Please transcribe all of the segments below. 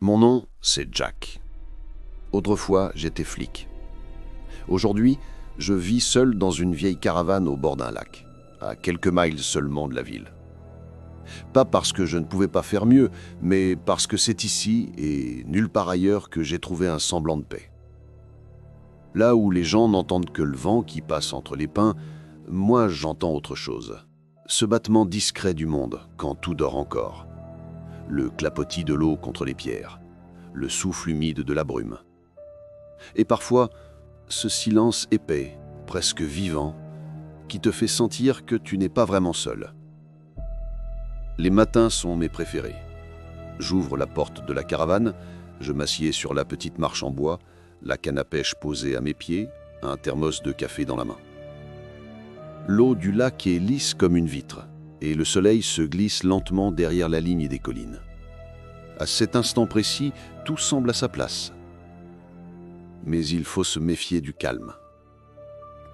Mon nom, c'est Jack. Autrefois, j'étais flic. Aujourd'hui, je vis seul dans une vieille caravane au bord d'un lac, à quelques miles seulement de la ville. Pas parce que je ne pouvais pas faire mieux, mais parce que c'est ici et nulle part ailleurs que j'ai trouvé un semblant de paix. Là où les gens n'entendent que le vent qui passe entre les pins, moi j'entends autre chose. Ce battement discret du monde quand tout dort encore. Le clapotis de l'eau contre les pierres, le souffle humide de la brume. Et parfois, ce silence épais, presque vivant, qui te fait sentir que tu n'es pas vraiment seul. Les matins sont mes préférés. J'ouvre la porte de la caravane, je m'assieds sur la petite marche en bois, la canne à pêche posée à mes pieds, un thermos de café dans la main. L'eau du lac est lisse comme une vitre, et le soleil se glisse lentement derrière la ligne des collines. À cet instant précis, tout semble à sa place. Mais il faut se méfier du calme.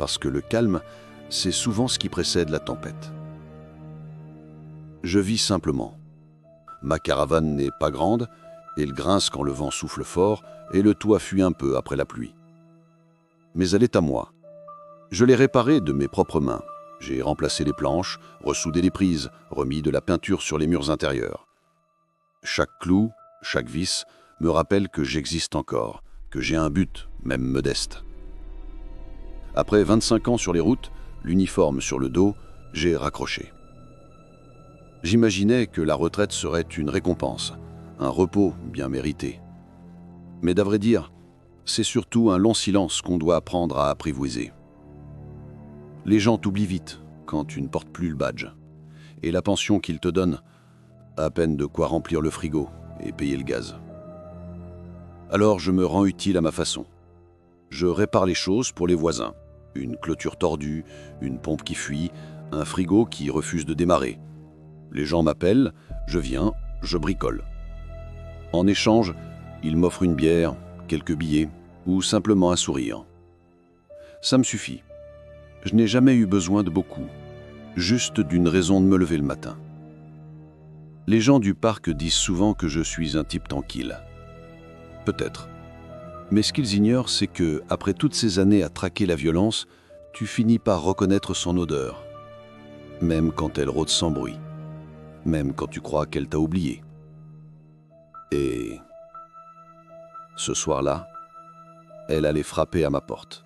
Parce que le calme, c'est souvent ce qui précède la tempête. Je vis simplement. Ma caravane n'est pas grande, elle grince quand le vent souffle fort, et le toit fuit un peu après la pluie. Mais elle est à moi. Je l'ai réparée de mes propres mains. J'ai remplacé les planches, ressoudé les prises, remis de la peinture sur les murs intérieurs. Chaque clou, chaque vis me rappelle que j'existe encore, que j'ai un but, même modeste. Après 25 ans sur les routes, l'uniforme sur le dos, j'ai raccroché. J'imaginais que la retraite serait une récompense, un repos bien mérité. Mais d'à vrai dire, c'est surtout un long silence qu'on doit apprendre à apprivoiser. Les gens t'oublient vite quand tu ne portes plus le badge. Et la pension qu'ils te donnent, à peine de quoi remplir le frigo et payer le gaz. Alors je me rends utile à ma façon. Je répare les choses pour les voisins. Une clôture tordue, une pompe qui fuit, un frigo qui refuse de démarrer. Les gens m'appellent, je viens, je bricole. En échange, ils m'offrent une bière, quelques billets ou simplement un sourire. Ça me suffit. Je n'ai jamais eu besoin de beaucoup, juste d'une raison de me lever le matin. Les gens du parc disent souvent que je suis un type tranquille. Peut-être. Mais ce qu'ils ignorent, c'est que, après toutes ces années à traquer la violence, tu finis par reconnaître son odeur. Même quand elle rôde sans bruit. Même quand tu crois qu'elle t'a oublié. Et ce soir-là, elle allait frapper à ma porte.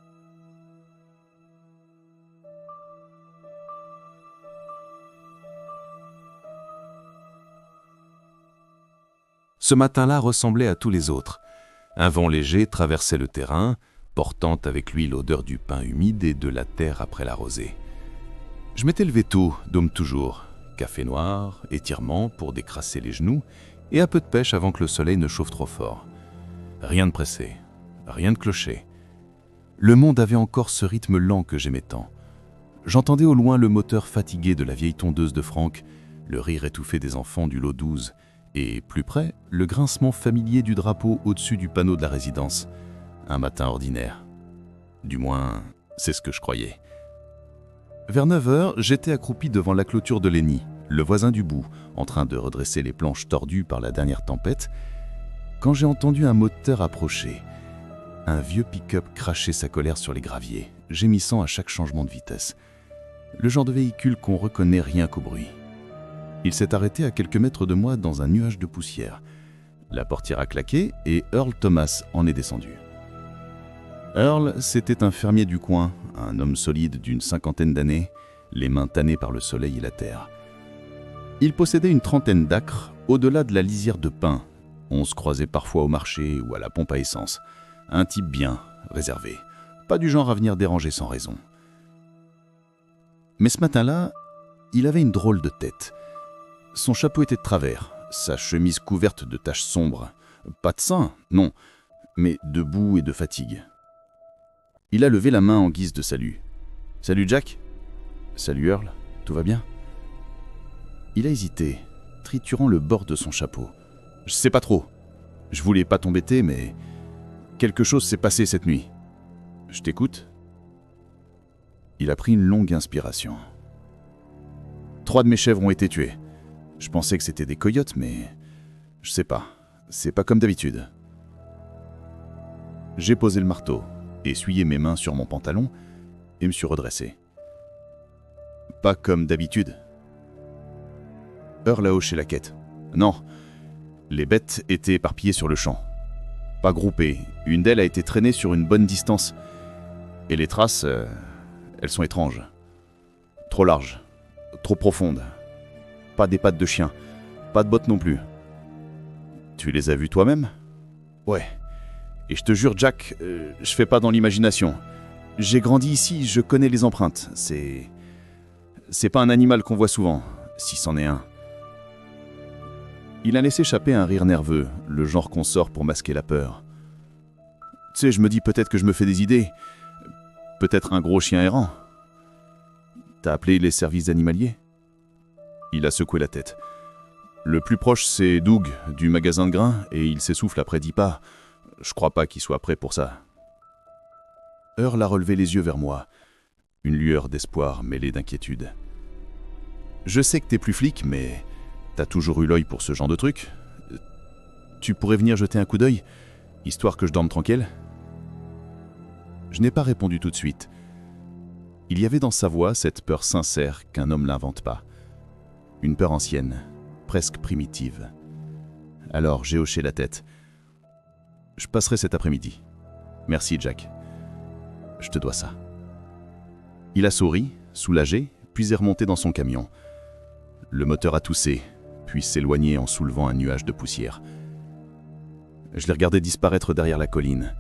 Ce matin-là ressemblait à tous les autres. Un vent léger traversait le terrain, portant avec lui l'odeur du pain humide et de la terre après la rosée. Je m'étais levé tôt, dôme toujours. Café noir, étirement pour décrasser les genoux, et un peu de pêche avant que le soleil ne chauffe trop fort. Rien de pressé, rien de clocher. Le monde avait encore ce rythme lent que j'aimais tant. J'entendais au loin le moteur fatigué de la vieille tondeuse de Franck, le rire étouffé des enfants du lot 12, et, plus près, le grincement familier du drapeau au-dessus du panneau de la résidence. Un matin ordinaire. Du moins, c'est ce que je croyais. Vers 9h, j'étais accroupi devant la clôture de Lenny, le voisin du bout, en train de redresser les planches tordues par la dernière tempête, quand j'ai entendu un moteur approcher. Un vieux pick-up crachait sa colère sur les graviers, gémissant à chaque changement de vitesse. Le genre de véhicule qu'on reconnaît rien qu'au bruit. Il s'est arrêté à quelques mètres de moi dans un nuage de poussière. La portière a claqué et Earl Thomas en est descendu. Earl, c'était un fermier du coin, un homme solide d'une 50aine d'années, les mains tannées par le soleil et la terre. Il possédait une 30aine d'acres, au-delà de la lisière de pins. On se croisait parfois au marché ou à la pompe à essence. Un type bien, réservé, pas du genre à venir déranger sans raison. Mais ce matin-là, il avait une drôle de tête. Son chapeau était de travers, sa chemise couverte de taches sombres. Pas de sein, non, mais de boue et de fatigue. Il a levé la main en guise de salut. « Salut Jack ?»« Salut Earl, tout va bien ?» Il a hésité, triturant le bord de son chapeau. « Je sais pas trop. Je voulais pas t'embêter, mais quelque chose s'est passé cette nuit. Je t'écoute ?» Il a pris une longue inspiration. « 3 de mes chèvres ont été tuées. Je pensais que c'était des coyotes, mais je sais pas. C'est pas comme d'habitude. J'ai posé le marteau, essuyé mes mains sur mon pantalon et me suis redressé. Pas comme d'habitude. Earl a hoché la quête. Non, les bêtes étaient éparpillées sur le champ. Pas groupées, une d'elles a été traînée sur une bonne distance. Et les traces, elles sont étranges. Trop larges, trop profondes. Pas des pattes de chien, pas de bottes non plus. Tu les as vues toi-même ? Ouais. Et je te jure, Jack, je fais pas dans l'imagination. J'ai grandi ici, je connais les empreintes. C'est pas un animal qu'on voit souvent, si c'en est un. Il a laissé échapper un rire nerveux, le genre qu'on sort pour masquer la peur. Tu sais, je me dis peut-être que je me fais des idées. Peut-être un gros chien errant. T'as appelé les services animaliers ? Il a secoué la tête. Le plus proche, c'est Doug, du magasin de grains, et il s'essouffle après 10 pas. Je crois pas qu'il soit prêt pour ça. Earl a relevé les yeux vers moi, une lueur d'espoir mêlée d'inquiétude. Je sais que t'es plus flic, mais t'as toujours eu l'œil pour ce genre de truc. Tu pourrais venir jeter un coup d'œil, histoire que je dorme tranquille ? Je n'ai pas répondu tout de suite. Il y avait dans sa voix cette peur sincère qu'un homme n'invente pas. Une peur ancienne, presque primitive. Alors j'ai hoché la tête. Je passerai cet après-midi. Merci, Jack. Je te dois ça. Il a souri, soulagé, puis est remonté dans son camion. Le moteur a toussé, puis s'éloigné en soulevant un nuage de poussière. Je l'ai regardé disparaître derrière la colline.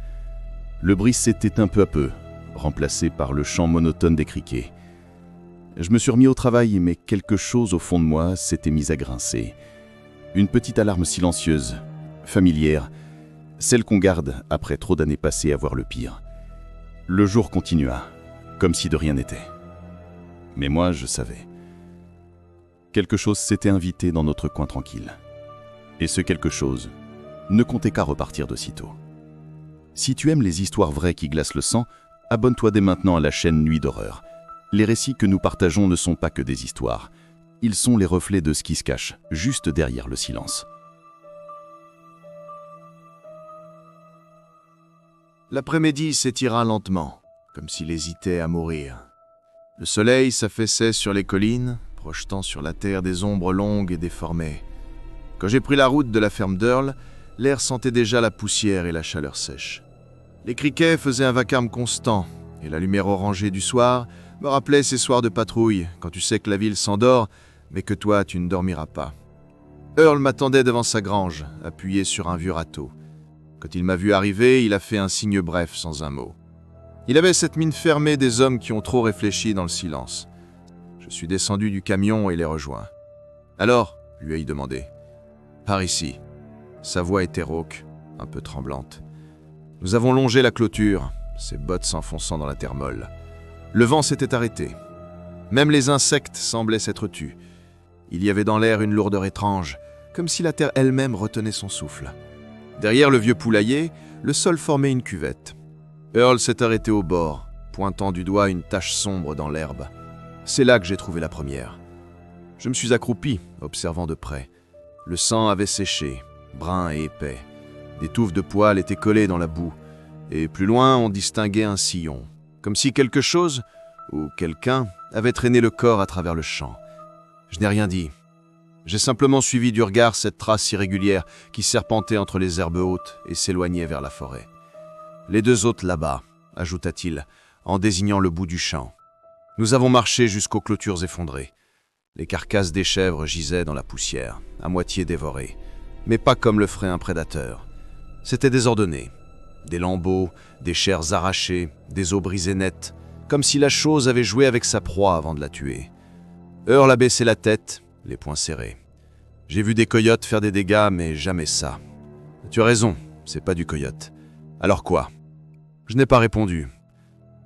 Le bruit s'est éteint peu à peu, remplacé par le chant monotone des criquets. Je me suis remis au travail, mais quelque chose au fond de moi s'était mis à grincer. Une petite alarme silencieuse, familière, celle qu'on garde après trop d'années passées à voir le pire. Le jour continua, comme si de rien n'était. Mais moi, je savais. Quelque chose s'était invité dans notre coin tranquille. Et ce quelque chose ne comptait qu'à repartir de sitôt. Si tu aimes les histoires vraies qui glacent le sang, abonne-toi dès maintenant à la chaîne Nuit d'horreur. Les récits que nous partageons ne sont pas que des histoires. Ils sont les reflets de ce qui se cache, juste derrière le silence. L'après-midi s'étira lentement, comme s'il hésitait à mourir. Le soleil s'affaissait sur les collines, projetant sur la terre des ombres longues et déformées. Quand j'ai pris la route de la ferme d'Earl, l'air sentait déjà la poussière et la chaleur sèche. Les criquets faisaient un vacarme constant, et la lumière orangée du soir me rappelait ces soirs de patrouille, quand tu sais que la ville s'endort, mais que toi, tu ne dormiras pas. Earl m'attendait devant sa grange, appuyé sur un vieux râteau. Quand il m'a vu arriver, il a fait un signe bref, sans un mot. Il avait cette mine fermée des hommes qui ont trop réfléchi dans le silence. Je suis descendu du camion et les rejoint. « Alors ?» lui ai-je demandé. « Par ici. » Sa voix était rauque, un peu tremblante. Nous avons longé la clôture, ses bottes s'enfonçant dans la terre molle. Le vent s'était arrêté. Même les insectes semblaient s'être tus. Il y avait dans l'air une lourdeur étrange, comme si la terre elle-même retenait son souffle. Derrière le vieux poulailler, le sol formait une cuvette. Earl s'est arrêté au bord, pointant du doigt une tache sombre dans l'herbe. C'est là que j'ai trouvé la première. Je me suis accroupi, observant de près. Le sang avait séché, brun et épais. Des touffes de poils étaient collées dans la boue, et plus loin on distinguait un sillon, comme si quelque chose, ou quelqu'un, avait traîné le corps à travers le champ. Je n'ai rien dit. J'ai simplement suivi du regard cette trace irrégulière qui serpentait entre les herbes hautes et s'éloignait vers la forêt. Les deux autres là-bas, ajouta-t-il, en désignant le bout du champ. Nous avons marché jusqu'aux clôtures effondrées. Les carcasses des chèvres gisaient dans la poussière, à moitié dévorées, mais pas comme le ferait un prédateur. C'était désordonné. Des lambeaux, des chairs arrachées, des os brisés nets, comme si la chose avait joué avec sa proie avant de la tuer. Earl a baissé la tête, les poings serrés. J'ai vu des coyotes faire des dégâts, mais jamais ça. Tu as raison, c'est pas du coyote. Alors quoi ? Je n'ai pas répondu.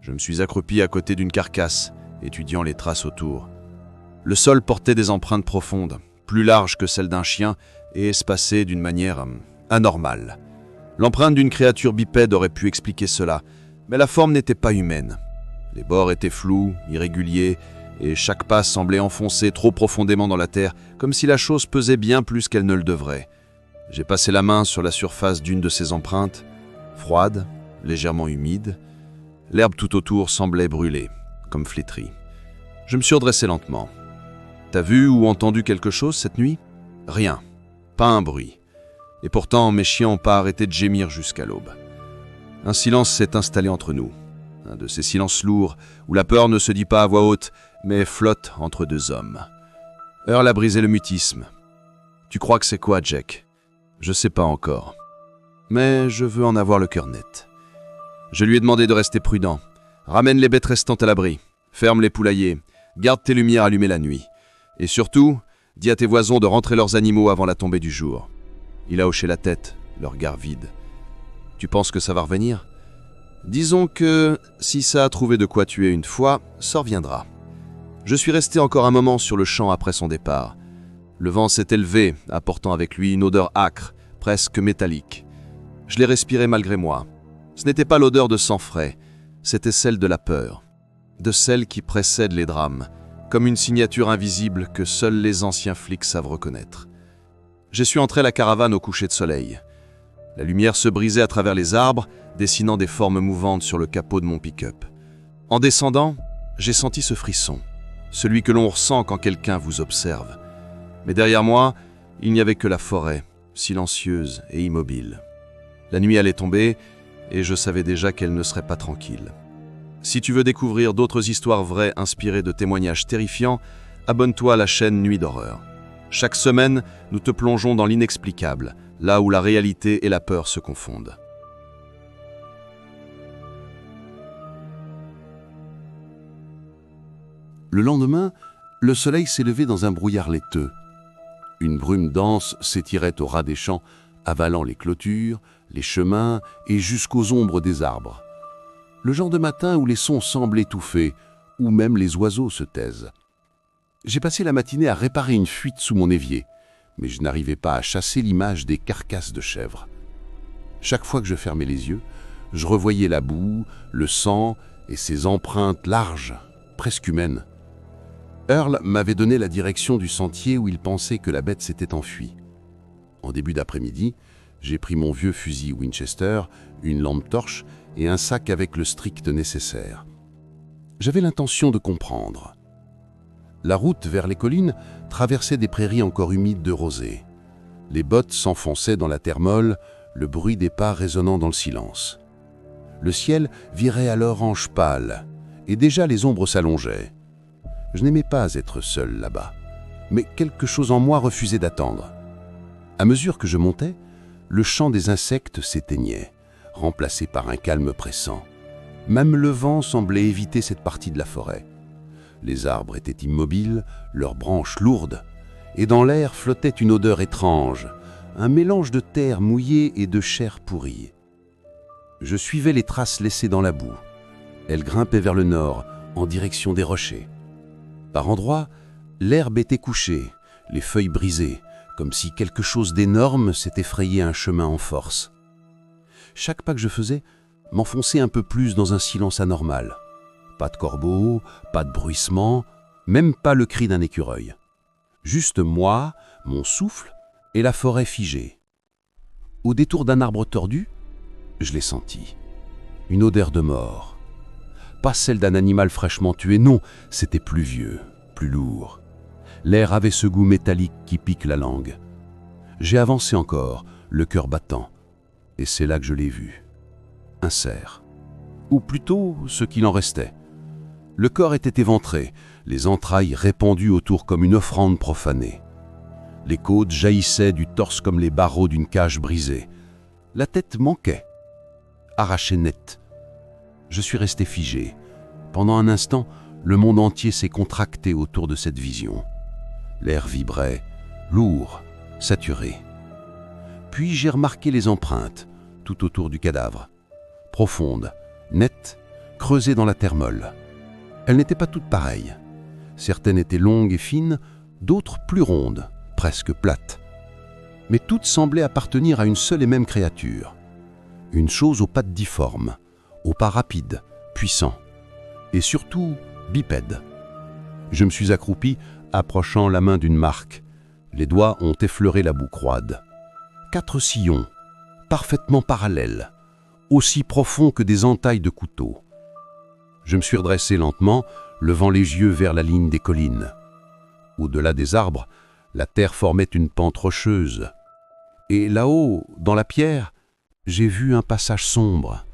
Je me suis accroupi à côté d'une carcasse, étudiant les traces autour. Le sol portait des empreintes profondes, plus larges que celles d'un chien et espacées d'une manière anormale. L'empreinte d'une créature bipède aurait pu expliquer cela, mais la forme n'était pas humaine. Les bords étaient flous, irréguliers, et chaque pas semblait enfoncer trop profondément dans la terre, comme si la chose pesait bien plus qu'elle ne le devrait. J'ai passé la main sur la surface d'une de ces empreintes, froide, légèrement humide. L'herbe tout autour semblait brûler, comme flétrie. Je me suis redressé lentement. T'as vu ou entendu quelque chose cette nuit? Rien, pas un bruit. Et pourtant, mes chiens n'ont pas arrêté de gémir jusqu'à l'aube. Un silence s'est installé entre nous. Un de ces silences lourds où la peur ne se dit pas à voix haute, mais flotte entre deux hommes. Earl a brisé le mutisme. Tu crois que c'est quoi, Jack? Je sais pas encore. Mais je veux en avoir le cœur net. Je lui ai demandé de rester prudent. Ramène les bêtes restantes à l'abri. Ferme les poulaillers. Garde tes lumières allumées la nuit. Et surtout, dis à tes voisins de rentrer leurs animaux avant la tombée du jour. Il a hoché la tête, le regard vide. Tu penses que ça va revenir? Disons que, si ça a trouvé de quoi tuer une fois, ça reviendra. Je suis resté encore un moment sur le champ après son départ. Le vent s'est élevé, apportant avec lui une odeur âcre, presque métallique. Je l'ai respirée malgré moi. Ce n'était pas l'odeur de sang frais, c'était celle de la peur, de celle qui précède les drames, comme une signature invisible que seuls les anciens flics savent reconnaître. J'ai su entrer la caravane au coucher de soleil. La lumière se brisait à travers les arbres, dessinant des formes mouvantes sur le capot de mon pick-up. En descendant, j'ai senti ce frisson, celui que l'on ressent quand quelqu'un vous observe. Mais derrière moi, il n'y avait que la forêt, silencieuse et immobile. La nuit allait tomber, et je savais déjà qu'elle ne serait pas tranquille. Si tu veux découvrir d'autres histoires vraies inspirées de témoignages terrifiants, abonne-toi à la chaîne Nuit d'horreur. Chaque semaine, nous te plongeons dans l'inexplicable, là où la réalité et la peur se confondent. Le lendemain, le soleil s'est levé dans un brouillard laiteux. Une brume dense s'étirait au ras des champs, avalant les clôtures, les chemins et jusqu'aux ombres des arbres. Le genre de matin où les sons semblent étouffés, où même les oiseaux se taisent. J'ai passé la matinée à réparer une fuite sous mon évier, mais je n'arrivais pas à chasser l'image des carcasses de chèvres. Chaque fois que je fermais les yeux, je revoyais la boue, le sang et ces empreintes larges, presque humaines. Earl m'avait donné la direction du sentier où il pensait que la bête s'était enfuie. En début d'après-midi, j'ai pris mon vieux fusil Winchester, une lampe torche et un sac avec le strict nécessaire. J'avais l'intention de comprendre. La route vers les collines traversait des prairies encore humides de rosée. Les bottes s'enfonçaient dans la terre molle, le bruit des pas résonnant dans le silence. Le ciel virait alors ange pâle, et déjà les ombres s'allongeaient. Je n'aimais pas être seul là-bas, mais quelque chose en moi refusait d'attendre. À mesure que je montais, le chant des insectes s'éteignait, remplacé par un calme pressant. Même le vent semblait éviter cette partie de la forêt. Les arbres étaient immobiles, leurs branches lourdes, et dans l'air flottait une odeur étrange, un mélange de terre mouillée et de chair pourrie. Je suivais les traces laissées dans la boue. Elles grimpaient vers le nord, en direction des rochers. Par endroits, l'herbe était couchée, les feuilles brisées, comme si quelque chose d'énorme s'était frayé un chemin en force. Chaque pas que je faisais m'enfonçait un peu plus dans un silence anormal. Pas de corbeau, pas de bruissement, même pas le cri d'un écureuil. Juste moi, mon souffle et la forêt figée. Au détour d'un arbre tordu, je l'ai senti. Une odeur de mort. Pas celle d'un animal fraîchement tué, non, c'était plus vieux, plus lourd. L'air avait ce goût métallique qui pique la langue. J'ai avancé encore, le cœur battant, et c'est là que je l'ai vu. Un cerf. Ou plutôt ce qu'il en restait. Le corps était éventré, les entrailles répandues autour comme une offrande profanée. Les côtes jaillissaient du torse comme les barreaux d'une cage brisée. La tête manquait, arrachée net. Je suis resté figé. Pendant un instant, le monde entier s'est contracté autour de cette vision. L'air vibrait, lourd, saturé. Puis j'ai remarqué les empreintes, tout autour du cadavre. Profondes, nettes, creusées dans la terre molle. Elles n'étaient pas toutes pareilles. Certaines étaient longues et fines, d'autres plus rondes, presque plates. Mais toutes semblaient appartenir à une seule et même créature. Une chose aux pattes difformes, aux pas rapides, puissants, et surtout bipèdes. Je me suis accroupi, approchant la main d'une marque. Les doigts ont effleuré la boue croide. 4 sillons, parfaitement parallèles, aussi profonds que des entailles de couteau. Je me suis redressé lentement, levant les yeux vers la ligne des collines. Au-delà des arbres, la terre formait une pente rocheuse. Et là-haut, dans la pierre, j'ai vu un passage sombre,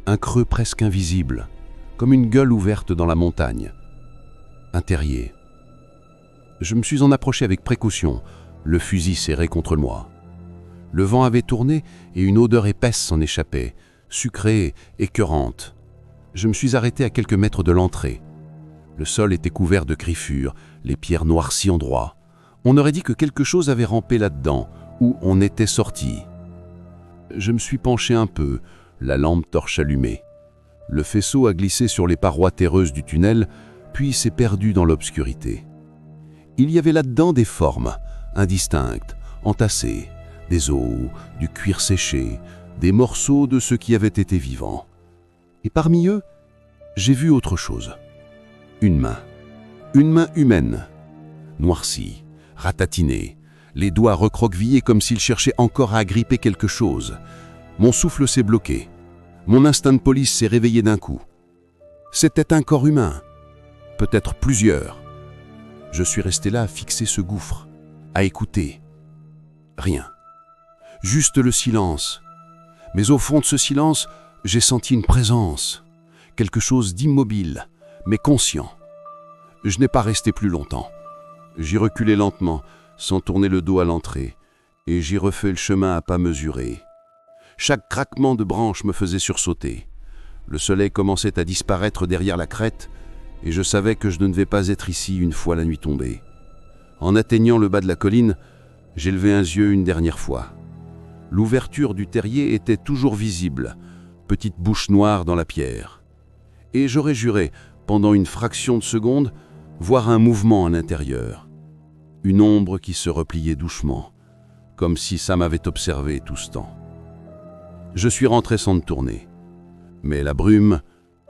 un creux presque invisible, comme une gueule ouverte dans la montagne. Un terrier. Je me suis en approché avec précaution, le fusil serré contre moi. Le vent avait tourné et une odeur épaisse s'en échappait, sucrée, écœurante. Je me suis arrêté à quelques mètres de l'entrée. Le sol était couvert de griffures, les pierres noircies en droit. On aurait dit que quelque chose avait rampé là-dedans, où on était sorti. Je me suis penché un peu, la lampe torche allumée. Le faisceau a glissé sur les parois terreuses du tunnel, puis s'est perdu dans l'obscurité. Il y avait là-dedans des formes, indistinctes, entassées, des os, du cuir séché, des morceaux de ce qui avait été vivant. Et parmi eux, j'ai vu autre chose. Une main humaine, noircie, ratatinée, les doigts recroquevillés comme s'il cherchait encore à agripper quelque chose. Mon souffle s'est bloqué. Mon instinct de police s'est réveillé d'un coup. C'était un corps humain, peut-être plusieurs. Je suis resté là à fixer ce gouffre, à écouter. Rien. Juste le silence. Mais au fond de ce silence, j'ai senti une présence, quelque chose d'immobile, mais conscient. Je n'ai pas resté plus longtemps. J'y reculai lentement, sans tourner le dos à l'entrée, et j'y refais le chemin à pas mesurés. Chaque craquement de branches me faisait sursauter. Le soleil commençait à disparaître derrière la crête, et je savais que je ne devais pas être ici une fois la nuit tombée. En atteignant le bas de la colline, j'ai levé un yeux une dernière fois. L'ouverture du terrier était toujours visible, petite bouche noire dans la pierre. Et j'aurais juré, pendant une fraction de seconde, voir un mouvement à l'intérieur. Une ombre qui se repliait doucement, comme si ça m'avait observé tout ce temps. Je suis rentré sans me tourner, mais la brume,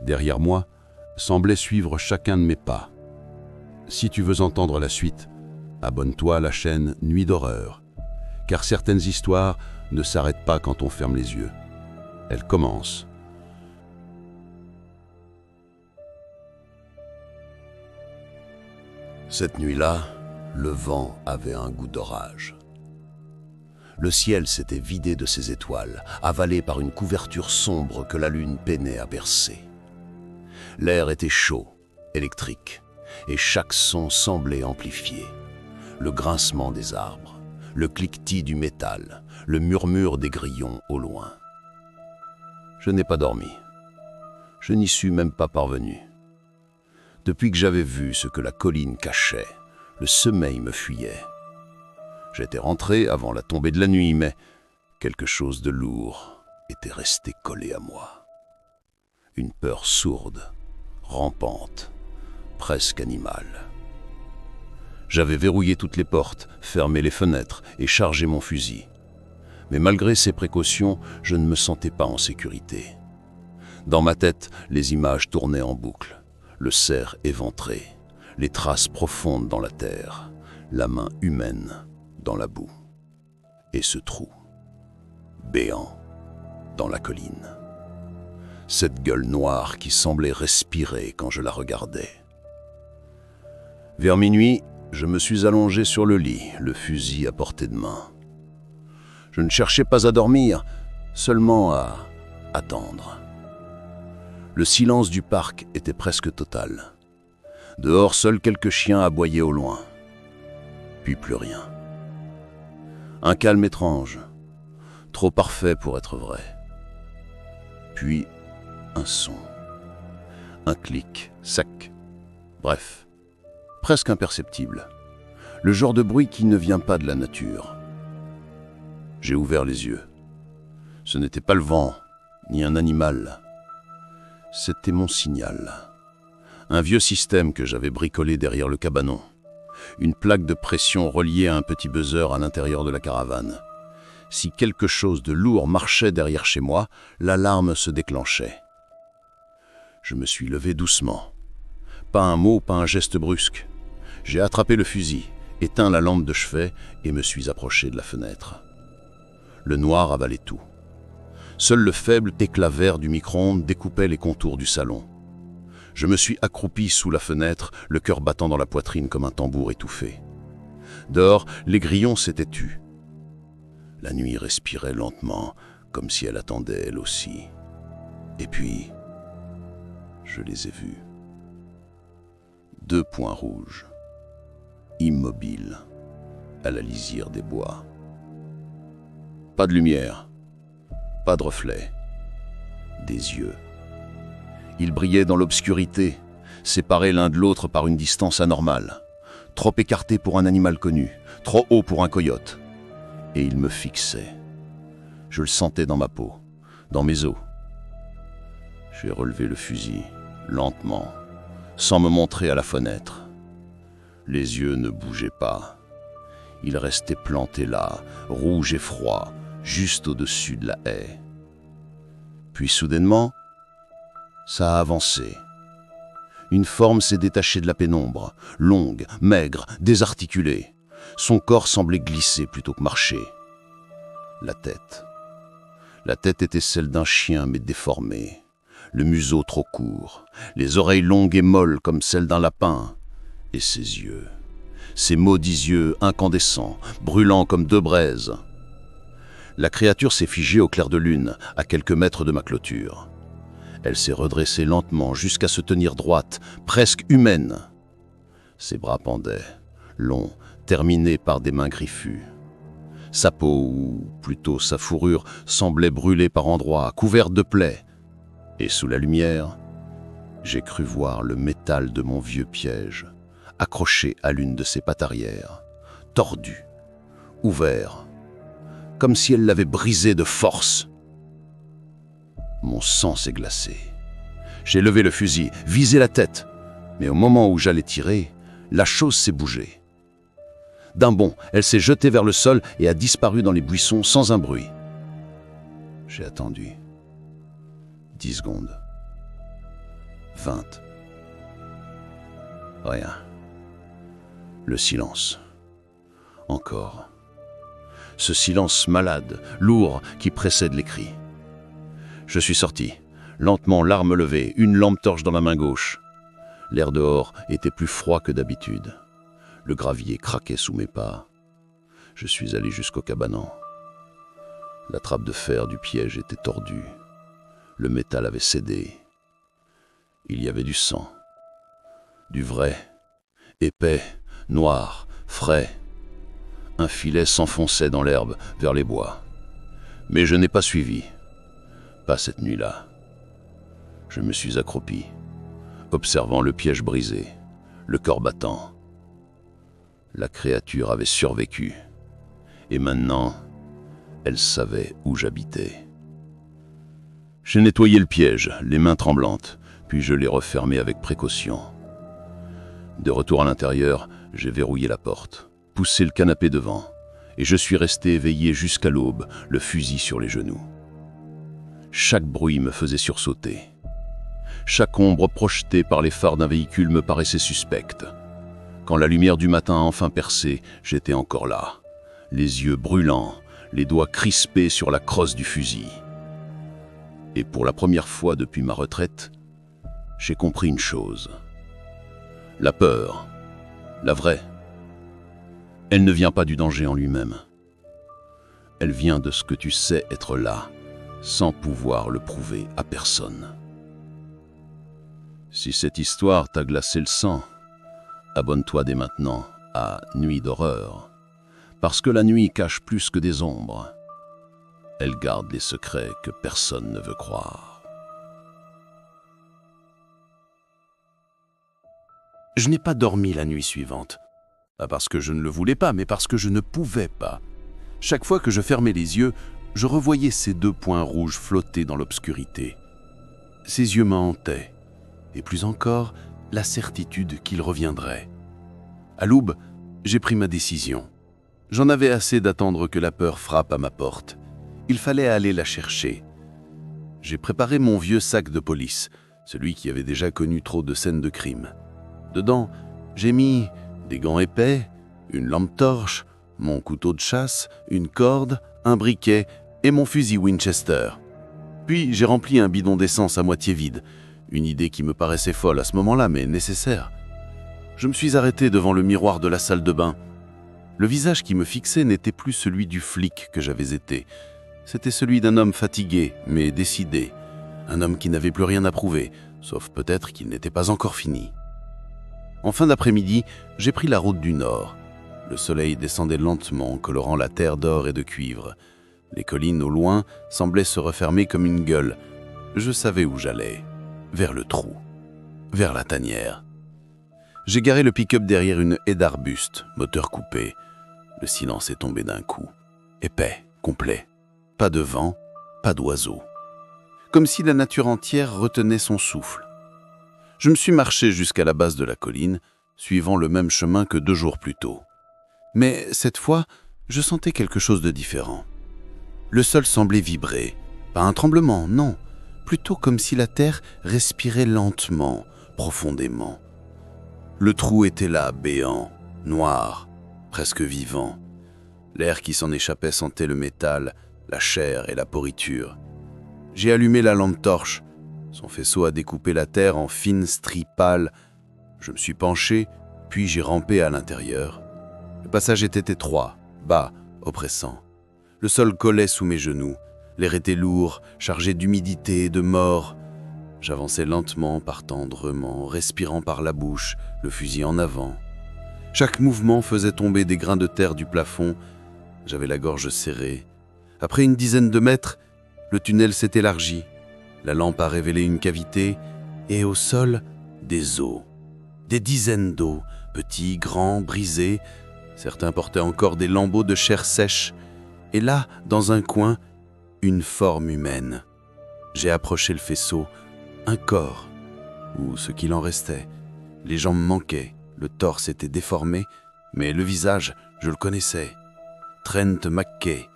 derrière moi, semblait suivre chacun de mes pas. Si tu veux entendre la suite, abonne-toi à la chaîne Nuit d'horreur, car certaines histoires ne s'arrêtent pas quand on ferme les yeux. Elles commencent. Cette nuit-là, le vent avait un goût d'orage. Le ciel s'était vidé de ses étoiles, avalé par une couverture sombre que la lune peinait à percer. L'air était chaud, électrique, et chaque son semblait amplifié. Le grincement des arbres, le cliquetis du métal, le murmure des grillons au loin. Je n'ai pas dormi. Je n'y suis même pas parvenu. Depuis que j'avais vu ce que la colline cachait, le sommeil me fuyait. J'étais rentré avant la tombée de la nuit, mais quelque chose de lourd était resté collé à moi. Une peur sourde, rampante, presque animale. J'avais verrouillé toutes les portes, fermé les fenêtres et chargé mon fusil. Mais malgré ces précautions, je ne me sentais pas en sécurité. Dans ma tête, les images tournaient en boucle. Le cerf éventré, les traces profondes dans la terre, la main humaine dans la boue. Et ce trou, béant, dans la colline. Cette gueule noire qui semblait respirer quand je la regardais. Vers minuit, je me suis allongé sur le lit, le fusil à portée de main. Je ne cherchais pas à dormir, seulement à attendre. Le silence du parc était presque total. Dehors, seuls quelques chiens aboyaient au loin. Puis plus rien. Un calme étrange, trop parfait pour être vrai. Puis un son, un clic sec, bref, presque imperceptible. Le genre de bruit qui ne vient pas de la nature. J'ai ouvert les yeux. Ce n'était pas le vent, ni un animal. C'était mon signal. Un vieux système que j'avais bricolé derrière le cabanon. Une plaque de pression reliée à un petit buzzer à l'intérieur de la caravane. Si quelque chose de lourd marchait derrière chez moi, l'alarme se déclenchait. Je me suis levé doucement. Pas un mot, pas un geste brusque. J'ai attrapé le fusil, éteint la lampe de chevet et me suis approché de la fenêtre. Le noir avalait tout. Seul le faible éclat vert du micro-ondes découpait les contours du salon. Je me suis accroupi sous la fenêtre, le cœur battant dans la poitrine comme un tambour étouffé. Dehors, les grillons s'étaient tus. La nuit respirait lentement, comme si elle attendait elle aussi. Et puis, je les ai vus. 2 points rouges, immobiles, à la lisière des bois. Pas de lumière, pas de reflet, des yeux. Ils brillaient dans l'obscurité, séparés l'un de l'autre par une distance anormale, trop écartés pour un animal connu, trop haut pour un coyote. Et ils me fixaient. Je le sentais dans ma peau, dans mes os. J'ai relevé le fusil, lentement, sans me montrer à la fenêtre. Les yeux ne bougeaient pas. Ils restaient plantés là, rouges et froids, juste au-dessus de la haie. Puis soudainement, ça a avancé. Une forme s'est détachée de la pénombre, longue, maigre, désarticulée. Son corps semblait glisser plutôt que marcher. La tête. La tête était celle d'un chien mais déformée. Le museau trop court, les oreilles longues et molles comme celles d'un lapin. Et ses yeux. Ces maudits yeux incandescents, brûlants comme 2 braises. La créature s'est figée au clair de lune, à quelques mètres de ma clôture. Elle s'est redressée lentement jusqu'à se tenir droite, presque humaine. Ses bras pendaient, longs, terminés par des mains griffues. Sa peau, ou plutôt sa fourrure, semblait brûlée par endroits, couverte de plaies. Et sous la lumière, j'ai cru voir le métal de mon vieux piège, accroché à l'une de ses pattes arrière, tordu, ouvert, comme si elle l'avait brisé de force. Mon sang s'est glacé. J'ai levé le fusil, visé la tête, mais au moment où j'allais tirer, la chose s'est bougée. D'un bond, elle s'est jetée vers le sol et a disparu dans les buissons sans un bruit. J'ai attendu. 10 secondes. 20. Rien. Le silence. Encore. Ce silence malade, lourd, qui précède les cris. Je suis sorti, lentement, l'arme levée, une lampe torche dans la main gauche. L'air dehors était plus froid que d'habitude. Le gravier craquait sous mes pas. Je suis allé jusqu'au cabanon. La trappe de fer du piège était tordue. Le métal avait cédé. Il y avait du sang. Du vrai, épais, noir, frais. Un filet s'enfonçait dans l'herbe vers les bois. Mais je n'ai pas suivi. Pas cette nuit-là. Je me suis accroupi, observant le piège brisé, le corps battant. La créature avait survécu. Et maintenant, elle savait où j'habitais. J'ai nettoyé le piège, les mains tremblantes, puis je l'ai refermé avec précaution. De retour à l'intérieur, j'ai verrouillé la porte, poussé le canapé devant, et je suis resté éveillé jusqu'à l'aube, le fusil sur les genoux. Chaque bruit me faisait sursauter. Chaque ombre projetée par les phares d'un véhicule me paraissait suspecte. Quand la lumière du matin a enfin percé, j'étais encore là, les yeux brûlants, les doigts crispés sur la crosse du fusil. Et pour la première fois depuis ma retraite, j'ai compris une chose. La peur, la vraie, elle ne vient pas du danger en lui-même. Elle vient de ce que tu sais être là, sans pouvoir le prouver à personne. Si cette histoire t'a glacé le sang, abonne-toi dès maintenant à Nuit d'horreur, parce que la nuit cache plus que des ombres. Elle garde les secrets que personne ne veut croire. Je n'ai pas dormi la nuit suivante. Pas parce que je ne le voulais pas, mais parce que je ne pouvais pas. Chaque fois que je fermais les yeux, je revoyais ces 2 points rouges flotter dans l'obscurité. Ces yeux me hantaient, et plus encore, la certitude qu'ils reviendraient. À l'aube, j'ai pris ma décision. J'en avais assez d'attendre que la peur frappe à ma porte. Il fallait aller la chercher. J'ai préparé mon vieux sac de police, celui qui avait déjà connu trop de scènes de crime. Dedans, j'ai mis des gants épais, une lampe torche, mon couteau de chasse, une corde, un briquet et mon fusil Winchester. Puis j'ai rempli un bidon d'essence à moitié vide, une idée qui me paraissait folle à ce moment-là, mais nécessaire. Je me suis arrêté devant le miroir de la salle de bain. Le visage qui me fixait n'était plus celui du flic que j'avais été. C'était celui d'un homme fatigué, mais décidé. Un homme qui n'avait plus rien à prouver, sauf peut-être qu'il n'était pas encore fini. En fin d'après-midi, j'ai pris la route du nord. Le soleil descendait lentement, colorant la terre d'or et de cuivre. Les collines au loin semblaient se refermer comme une gueule. Je savais où j'allais. Vers le trou. Vers la tanière. J'ai garé le pick-up derrière une haie d'arbustes, moteur coupé. Le silence est tombé d'un coup. Épais, complet. Pas de vent, pas d'oiseaux. Comme si la nature entière retenait son souffle. Je me suis marché jusqu'à la base de la colline, suivant le même chemin que 2 jours plus tôt. Mais cette fois, je sentais quelque chose de différent. Le sol semblait vibrer. Pas un tremblement, non. Plutôt comme si la terre respirait lentement, profondément. Le trou était là, béant, noir, presque vivant. L'air qui s'en échappait sentait le métal, la chair et la pourriture. J'ai allumé la lampe torche. Son faisceau a découpé la terre en fines stries pâles. Je me suis penché, puis j'ai rampé à l'intérieur. Le passage était étroit, bas, oppressant. Le sol collait sous mes genoux. L'air était lourd, chargé d'humidité et de mort. J'avançais lentement, par tendrement, respirant par la bouche, le fusil en avant. Chaque mouvement faisait tomber des grains de terre du plafond. J'avais la gorge serrée. Après une dizaine de mètres, le tunnel s'est élargi. La lampe a révélé une cavité et au sol, des os. Des dizaines d'os, petits, grands, brisés. Certains portaient encore des lambeaux de chair sèche. Et là, dans un coin, une forme humaine. J'ai approché le faisceau. Un corps, ou ce qu'il en restait. Les jambes manquaient, le torse était déformé, mais le visage, je le connaissais. Trent McKay,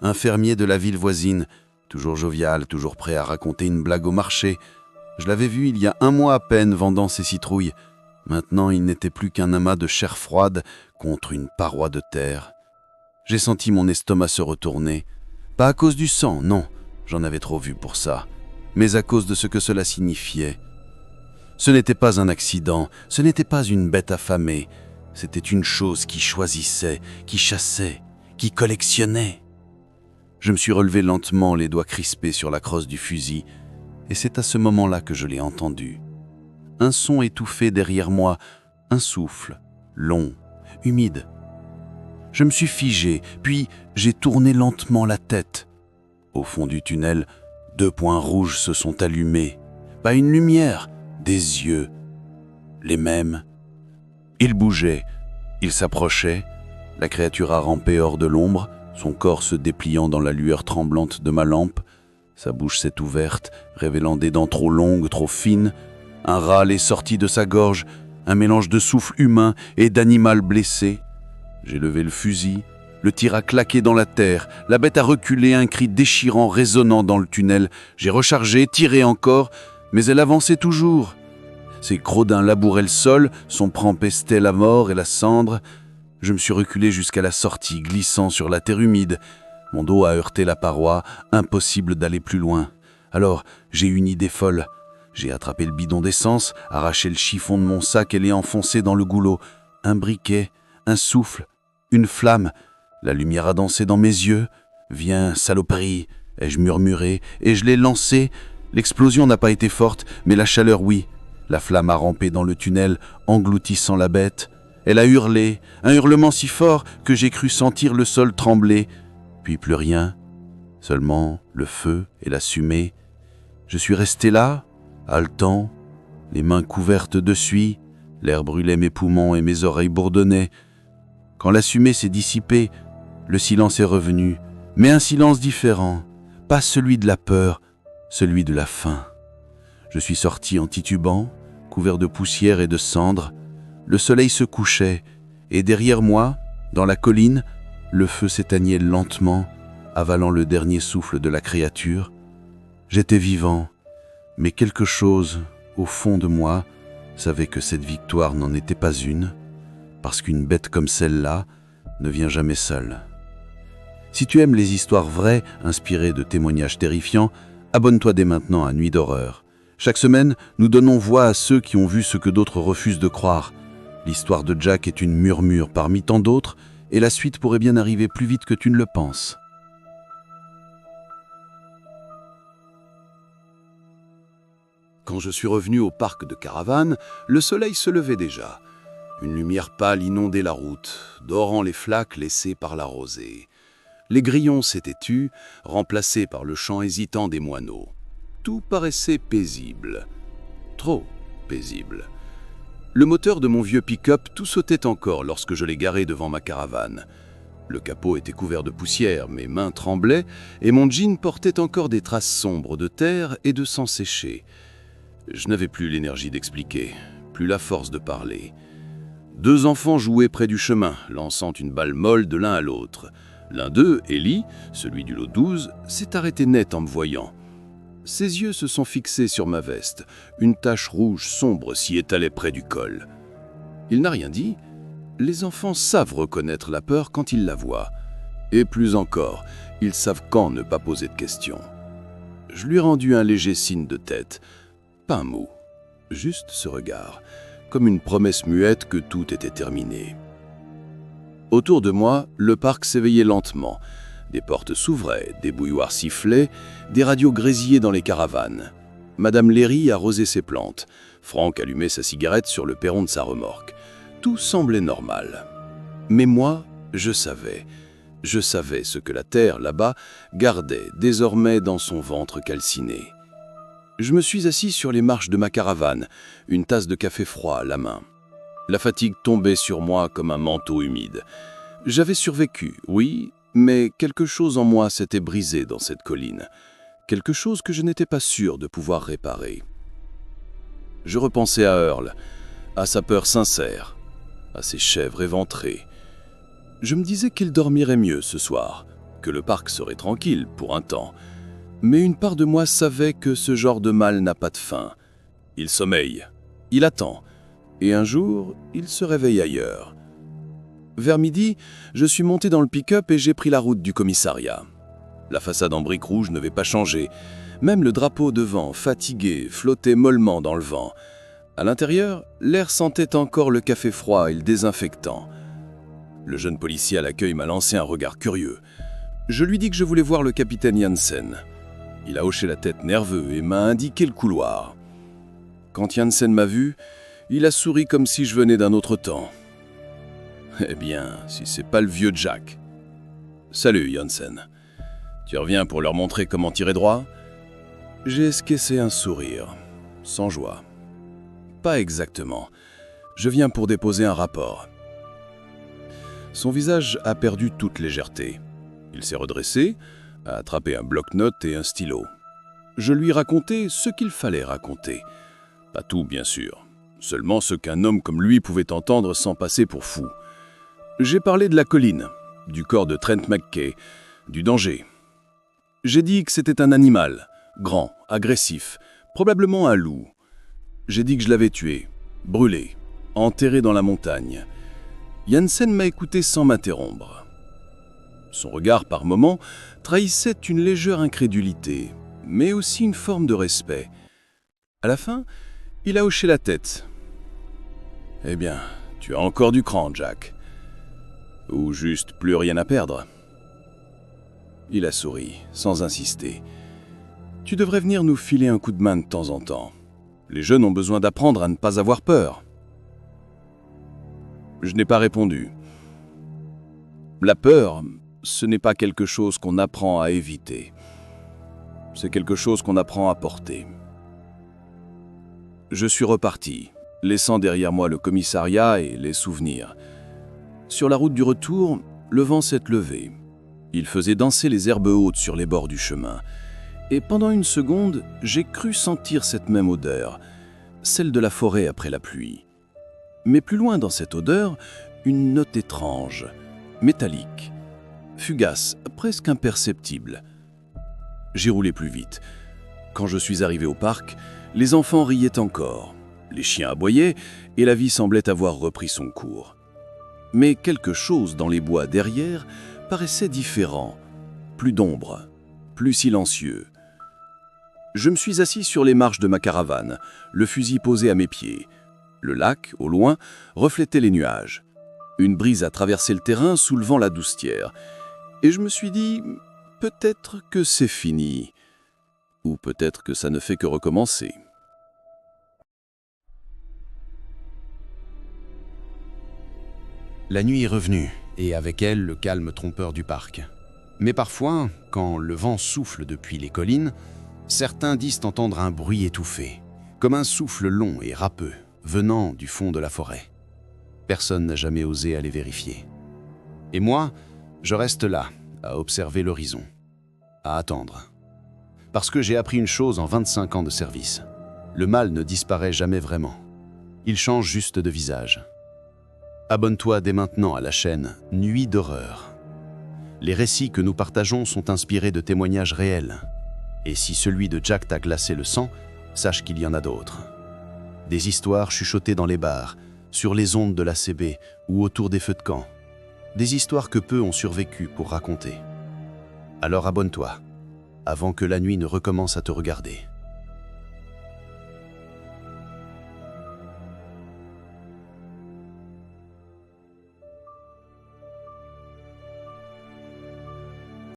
un fermier de la ville voisine, toujours jovial, toujours prêt à raconter une blague au marché. Je l'avais vu il y a 1 mois à peine vendant ses citrouilles. Maintenant, il n'était plus qu'un amas de chair froide contre une paroi de terre. J'ai senti mon estomac se retourner. Pas à cause du sang, non, j'en avais trop vu pour ça, mais à cause de ce que cela signifiait. Ce n'était pas un accident, ce n'était pas une bête affamée, c'était une chose qui choisissait, qui chassait, qui collectionnait. Je me suis relevé lentement, les doigts crispés sur la crosse du fusil, et c'est à ce moment-là que je l'ai entendu. Un son étouffé derrière moi, un souffle, long, humide. Je me suis figé, puis j'ai tourné lentement la tête. Au fond du tunnel, 2 points rouges se sont allumés. Pas une lumière, des yeux. Les mêmes. Ils bougeaient, ils s'approchaient. La créature a rampé hors de l'ombre, son corps se dépliant dans la lueur tremblante de ma lampe. Sa bouche s'est ouverte, révélant des dents trop longues, trop fines. Un râle est sorti de sa gorge, un mélange de souffle humain et d'animal blessé. J'ai levé le fusil, le tir a claqué dans la terre, la bête a reculé, un cri déchirant résonnant dans le tunnel. J'ai rechargé, tiré encore, mais elle avançait toujours. Ses gredins labouraient le sol, son pran pestait la mort et la cendre. Je me suis reculé jusqu'à la sortie, glissant sur la terre humide. Mon dos a heurté la paroi, impossible d'aller plus loin. Alors, j'ai eu une idée folle. J'ai attrapé le bidon d'essence, arraché le chiffon de mon sac et l'ai enfoncé dans le goulot. Un briquet, un souffle, une flamme. La lumière a dansé dans mes yeux. « Viens, saloperie !» ai-je murmuré, et je l'ai lancé. L'explosion n'a pas été forte, mais la chaleur, oui. La flamme a rampé dans le tunnel, engloutissant la bête. Elle a hurlé, un hurlement si fort que j'ai cru sentir le sol trembler. Puis plus rien, seulement le feu et la fumée. Je suis resté là, haletant, les mains couvertes de suie. L'air brûlait mes poumons et mes oreilles bourdonnaient. Quand la fumée s'est dissipée, le silence est revenu, mais un silence différent, pas celui de la peur, celui de la faim. Je suis sorti en titubant, couvert de poussière et de cendres. Le soleil se couchait, et derrière moi, dans la colline, le feu s'éteignait lentement, avalant le dernier souffle de la créature. J'étais vivant, mais quelque chose, au fond de moi, savait que cette victoire n'en était pas une, parce qu'une bête comme celle-là ne vient jamais seule. Si tu aimes les histoires vraies, inspirées de témoignages terrifiants, abonne-toi dès maintenant à Nuit d'horreur. Chaque semaine, nous donnons voix à ceux qui ont vu ce que d'autres refusent de croire. L'histoire de Jack est une murmure parmi tant d'autres, et la suite pourrait bien arriver plus vite que tu ne le penses. Quand je suis revenu au parc de Caravane, le soleil se levait déjà. Une lumière pâle inondait la route, dorant les flaques laissées par la rosée. Les grillons s'étaient tus, remplacés par le chant hésitant des moineaux. Tout paraissait paisible. Trop paisible. Le moteur de mon vieux pick-up tout sautait encore lorsque je l'ai garé devant ma caravane. Le capot était couvert de poussière, mes mains tremblaient et mon jean portait encore des traces sombres de terre et de sang séché. Je n'avais plus l'énergie d'expliquer, plus la force de parler. 2 enfants jouaient près du chemin, lançant une balle molle de l'un à l'autre. L'un d'eux, Ellie, celui du lot 12, s'est arrêté net en me voyant. Ses yeux se sont fixés sur ma veste. Une tache rouge sombre s'y étalait près du col. Il n'a rien dit. Les enfants savent reconnaître la peur quand ils la voient. Et plus encore, ils savent quand ne pas poser de questions. Je lui ai rendu un léger signe de tête. Pas un mot, juste ce regard, comme une promesse muette que tout était terminé. Autour de moi, le parc s'éveillait lentement. Des portes s'ouvraient, des bouilloires sifflaient, des radios grésillaient dans les caravanes. Madame Léry arrosait ses plantes. Franck allumait sa cigarette sur le perron de sa remorque. Tout semblait normal. Mais moi, je savais ce que la terre, là-bas, gardait désormais dans son ventre calciné. Je me suis assis sur les marches de ma caravane, une tasse de café froid à la main. La fatigue tombait sur moi comme un manteau humide. J'avais survécu, oui, mais quelque chose en moi s'était brisé dans cette colline. Quelque chose que je n'étais pas sûr de pouvoir réparer. Je repensais à Earl, à sa peur sincère, à ses chèvres éventrées. Je me disais qu'il dormirait mieux ce soir, que le parc serait tranquille pour un temps. Mais une part de moi savait que ce genre de mal n'a pas de fin. Il sommeille, il attend, et un jour, il se réveille ailleurs. Vers midi, je suis monté dans le pick-up et j'ai pris la route du commissariat. La façade en briques rouges n'avait pas changé. Même le drapeau devant, fatigué, flottait mollement dans le vent. À l'intérieur, l'air sentait encore le café froid et le désinfectant. Le jeune policier à l'accueil m'a lancé un regard curieux. Je lui dis que je voulais voir le capitaine Janssen. Il a hoché la tête nerveux et m'a indiqué le couloir. Quand Janssen m'a vu, il a souri comme si je venais d'un autre temps. Eh bien, si c'est pas le vieux Jack. Salut Janssen. Tu reviens pour leur montrer comment tirer droit? J'ai esquissé un sourire, sans joie. Pas exactement. Je viens pour déposer un rapport. Son visage a perdu toute légèreté. Il s'est redressé, a attrapé un bloc-notes et un stylo. Je lui racontais ce qu'il fallait raconter. Pas tout, bien sûr. Seulement ce qu'un homme comme lui pouvait entendre sans passer pour fou. J'ai parlé de la colline, du corps de Trent McKay, du danger. J'ai dit que c'était un animal, grand, agressif, probablement un loup. J'ai dit que je l'avais tué, brûlé, enterré dans la montagne. Janssen m'a écouté sans m'interrompre. Son regard, par moments, trahissait une légère incrédulité, mais aussi une forme de respect. À la fin, il a hoché la tête. « Eh bien, tu as encore du cran, Jack. Ou juste plus rien à perdre. » Il a souri, sans insister. « Tu devrais venir nous filer un coup de main de temps en temps. Les jeunes ont besoin d'apprendre à ne pas avoir peur. » Je n'ai pas répondu. La peur, ce n'est pas quelque chose qu'on apprend à éviter. C'est quelque chose qu'on apprend à porter. Je suis reparti, laissant derrière moi le commissariat et les souvenirs. Sur la route du retour, le vent s'est levé. Il faisait danser les herbes hautes sur les bords du chemin. Et pendant une seconde, j'ai cru sentir cette même odeur, celle de la forêt après la pluie. Mais plus loin dans cette odeur, une note étrange, métallique, fugace, presque imperceptible. J'ai roulé plus vite. Quand je suis arrivé au parc, les enfants riaient encore, les chiens aboyaient et la vie semblait avoir repris son cours. Mais quelque chose dans les bois derrière paraissait différent, plus d'ombre, plus silencieux. Je me suis assis sur les marches de ma caravane, le fusil posé à mes pieds. Le lac, au loin, reflétait les nuages. Une brise a traversé le terrain, soulevant la douce tière. Et je me suis dit, peut-être que c'est fini. Ou peut-être que ça ne fait que recommencer. La nuit est revenue, et avec elle le calme trompeur du parc. Mais parfois, quand le vent souffle depuis les collines, certains disent entendre un bruit étouffé, comme un souffle long et râpeux, venant du fond de la forêt. Personne n'a jamais osé aller vérifier. Et moi, je reste là, à observer l'horizon, à attendre. Parce que j'ai appris une chose en 25 ans de service. Le mal ne disparaît jamais vraiment. Il change juste de visage. Abonne-toi dès maintenant à la chaîne Nuit d'horreur. Les récits que nous partageons sont inspirés de témoignages réels. Et si celui de Jack t'a glacé le sang, sache qu'il y en a d'autres. Des histoires chuchotées dans les bars, sur les ondes de la CB ou autour des feux de camp. Des histoires que peu ont survécu pour raconter. Alors abonne-toi, avant que la nuit ne recommence à te regarder.